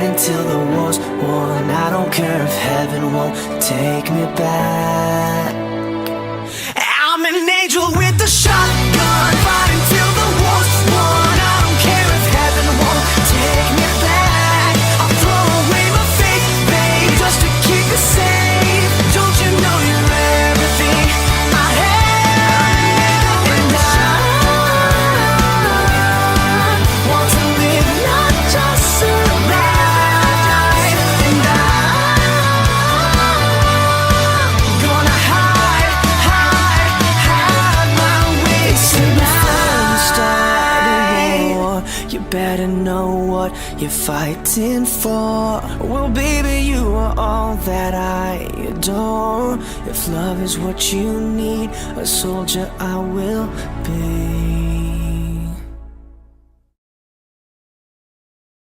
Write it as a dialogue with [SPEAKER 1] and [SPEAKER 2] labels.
[SPEAKER 1] until the war's won. I don't care if heaven won't take me back. I'm an angel with a shotgun, fighting till the war's won. I don't care if heaven won't take me back. I'll throw away my faith, babe, just to keep you safe. Don't you know you're everything I have? And I want to live, not just survive. And I'm gonna hide my way tonight. You better know what you're fighting for. Well, baby, you are all that I adore. If love is what you need, a soldier I will be.